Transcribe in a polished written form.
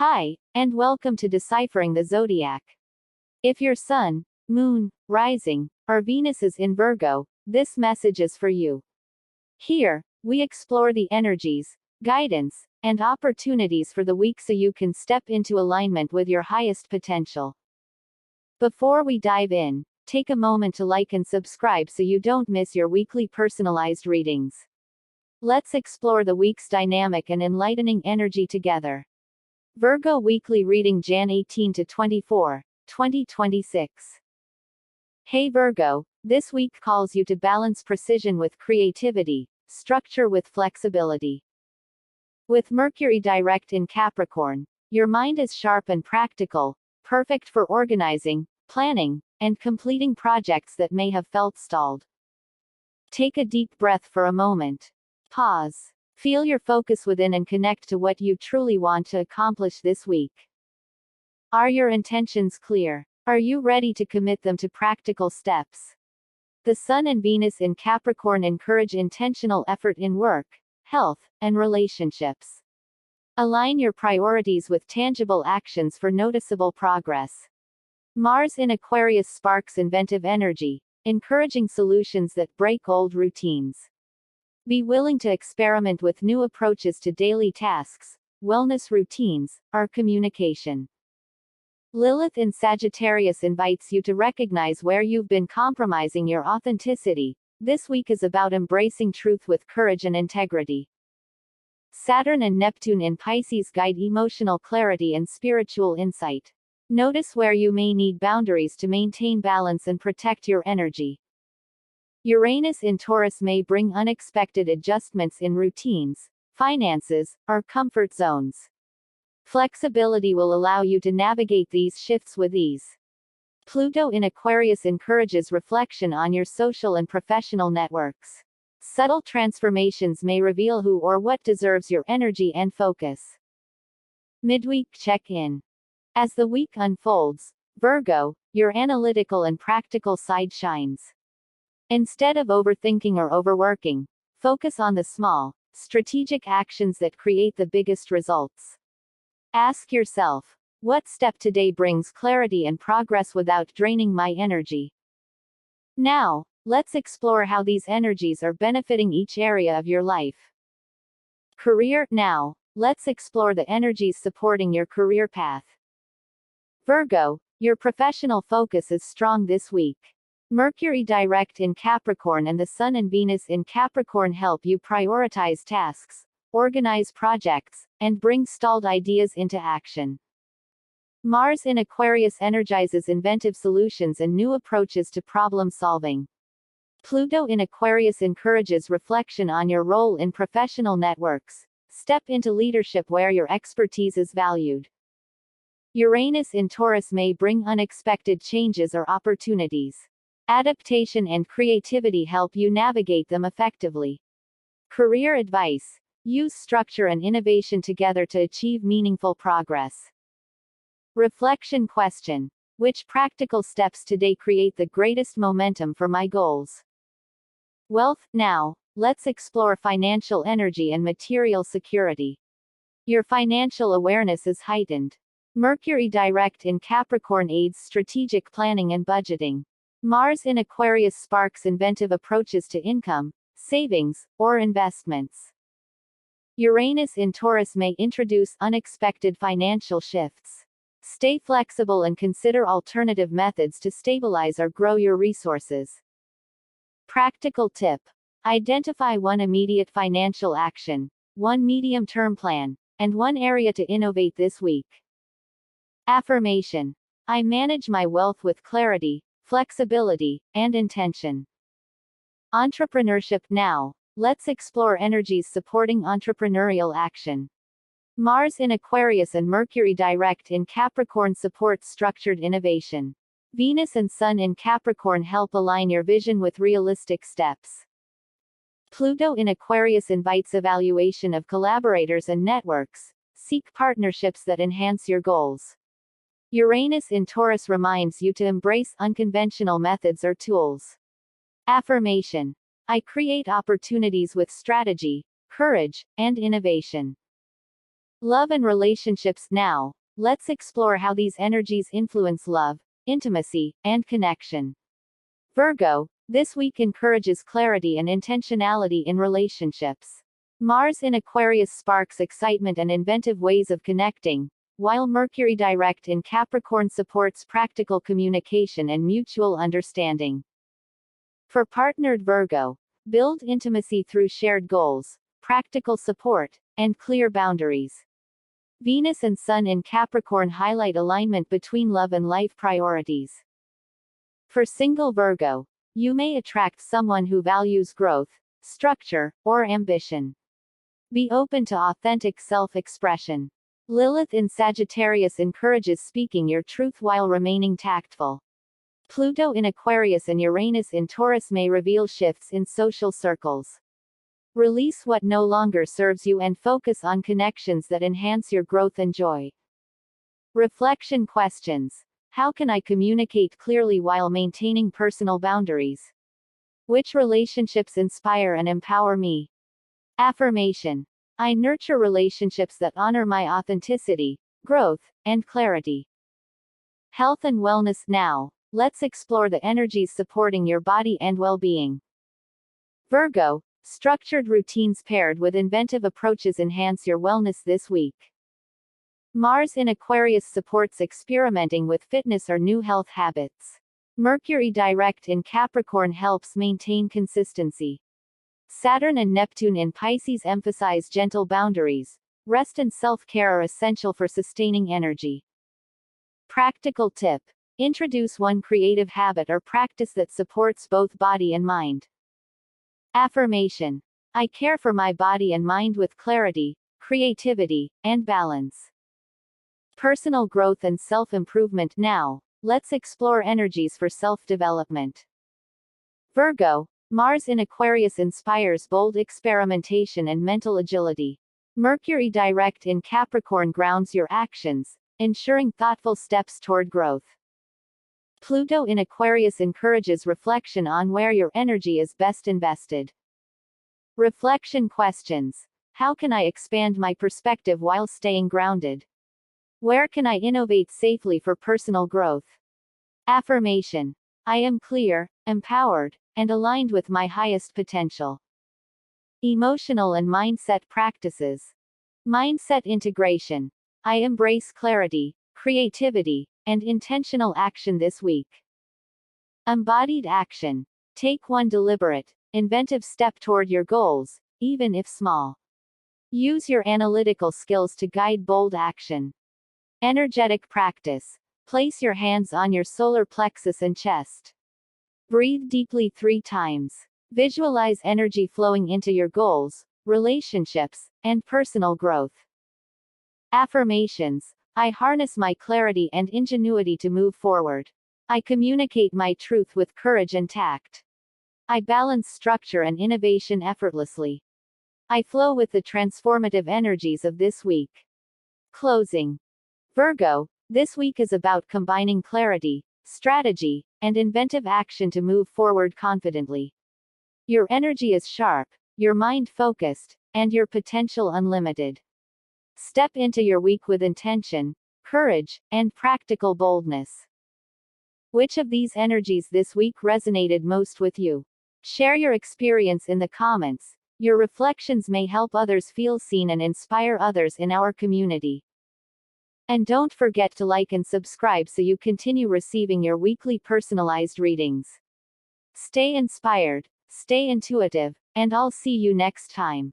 Hi, and welcome to Deciphering the Zodiac. If your sun, moon, rising, or Venus is in Virgo, this message is for you. Here, we explore the energies, guidance, and opportunities for the week so you can step into alignment with your highest potential. Before we dive in, take a moment to like and subscribe so you don't miss your weekly personalized readings. Let's explore the week's dynamic and enlightening energy together. Virgo Weekly Reading Jan 18 to 24, 2026. Hey Virgo, this week calls you to balance precision with creativity, structure with flexibility. With Mercury direct in Capricorn, your mind is sharp and practical, perfect for organizing, planning, and completing projects that may have felt stalled. Take a deep breath for a moment. Pause. Feel your focus within and connect to what you truly want to accomplish this week. Are your intentions clear? Are you ready to commit them to practical steps? The Sun and Venus in Capricorn encourage intentional effort in work, health, and relationships. Align your priorities with tangible actions for noticeable progress. Mars in Aquarius sparks inventive energy, encouraging solutions that break old routines. Be willing to experiment with new approaches to daily tasks, wellness routines, or communication. Lilith in Sagittarius invites you to recognize where you've been compromising your authenticity. This week is about embracing truth with courage and integrity. Saturn and Neptune in Pisces guide emotional clarity and spiritual insight. Notice where you may need boundaries to maintain balance and protect your energy. Uranus in Taurus may bring unexpected adjustments in routines, finances, or comfort zones. Flexibility will allow you to navigate these shifts with ease. Pluto in Aquarius encourages reflection on your social and professional networks. Subtle transformations may reveal who or what deserves your energy and focus. Midweek check-in. As the week unfolds, Virgo, your analytical and practical side shines. Instead of overthinking or overworking, focus on the small, strategic actions that create the biggest results. Ask yourself, what step today brings clarity and progress without draining my energy? Now, let's explore how these energies are benefiting each area of your life. Career. Now, let's explore the energies supporting your career path. Virgo, your professional focus is strong this week. Mercury direct in Capricorn and the Sun and Venus in Capricorn help you prioritize tasks, organize projects, and bring stalled ideas into action. Mars in Aquarius energizes inventive solutions and new approaches to problem solving. Pluto in Aquarius encourages reflection on your role in professional networks. Step into leadership where your expertise is valued. Uranus in Taurus may bring unexpected changes or opportunities. Adaptation and creativity help you navigate them effectively. Career advice. Use structure and innovation together to achieve meaningful progress. Reflection question. Which practical steps today create the greatest momentum for my goals? Wealth. Now, let's explore financial energy and material security. Your financial awareness is heightened. Mercury direct in Capricorn aids strategic planning and budgeting. Mars in Aquarius sparks inventive approaches to income, savings, or investments. Uranus in Taurus may introduce unexpected financial shifts. Stay flexible and consider alternative methods to stabilize or grow your resources. Practical tip. Identify one immediate financial action, one medium-term plan, and one area to innovate this week. Affirmation. I manage my wealth with clarity, flexibility, and intention. Entrepreneurship. Now, let's explore energies supporting entrepreneurial action. Mars in Aquarius and Mercury direct in Capricorn support structured innovation. Venus and Sun in Capricorn help align your vision with realistic steps. Pluto in Aquarius invites evaluation of collaborators and networks. Seek partnerships that enhance your goals. Uranus in Taurus reminds you to embrace unconventional methods or tools. Affirmation. I create opportunities with strategy, courage, and innovation. Love and relationships now. Let's explore how these energies influence love, intimacy, and connection. Virgo, this week encourages clarity and intentionality in relationships. Mars in Aquarius sparks excitement and inventive ways of connecting, while Mercury direct in Capricorn supports practical communication and mutual understanding. For partnered Virgo, build intimacy through shared goals, practical support, and clear boundaries. Venus and Sun in Capricorn highlight alignment between love and life priorities. For single Virgo, you may attract someone who values growth, structure, or ambition. Be open to authentic self-expression. Lilith in Sagittarius encourages speaking your truth while remaining tactful. Pluto in Aquarius and Uranus in Taurus may reveal shifts in social circles. Release what no longer serves you and focus on connections that enhance your growth and joy. Reflection questions. How can I communicate clearly while maintaining personal boundaries? Which relationships inspire and empower me? Affirmation. I nurture relationships that honor my authenticity, growth, and clarity. Health and wellness now. Let's explore the energies supporting your body and well-being. Virgo, structured routines paired with inventive approaches enhance your wellness this week. Mars in Aquarius supports experimenting with fitness or new health habits. Mercury direct in Capricorn helps maintain consistency. Saturn and Neptune in Pisces emphasize gentle boundaries. Rest and self-care are essential for sustaining energy. Practical tip. Introduce one creative habit or practice that supports both body and mind. Affirmation. I care for my body and mind with clarity, creativity, and balance. Personal growth and self-improvement now. Let's explore energies for self-development. Virgo, Mars in Aquarius inspires bold experimentation and mental agility. Mercury direct in Capricorn grounds your actions, ensuring thoughtful steps toward growth. Pluto in Aquarius encourages reflection on where your energy is best invested. Reflection questions. How can I expand my perspective while staying grounded? Where can I innovate safely for personal growth? Affirmation. I am clear, empowered, and aligned with my highest potential. Emotional and mindset practices. Mindset integration. I embrace clarity, creativity, and intentional action this week. Embodied action. Take one deliberate, inventive step toward your goals, even if small. Use your analytical skills to guide bold action. Energetic practice. Place your hands on your solar plexus and chest. Breathe deeply 3 times. Visualize energy flowing into your goals, relationships, and personal growth. Affirmations. I harness my clarity and ingenuity to move forward. I communicate my truth with courage and tact. I balance structure and innovation effortlessly. I flow with the transformative energies of this week. Closing. Virgo, this week is about combining clarity, strategy, and inventive action to move forward confidently. Your energy is sharp, your mind focused, and your potential unlimited. Step into your week with intention, courage, and practical boldness. Which of these energies this week resonated most with you? Share your experience in the comments. Your reflections may help others feel seen and inspire others in our community. And don't forget to like and subscribe so you continue receiving your weekly personalized readings. Stay inspired, stay intuitive, and I'll see you next time.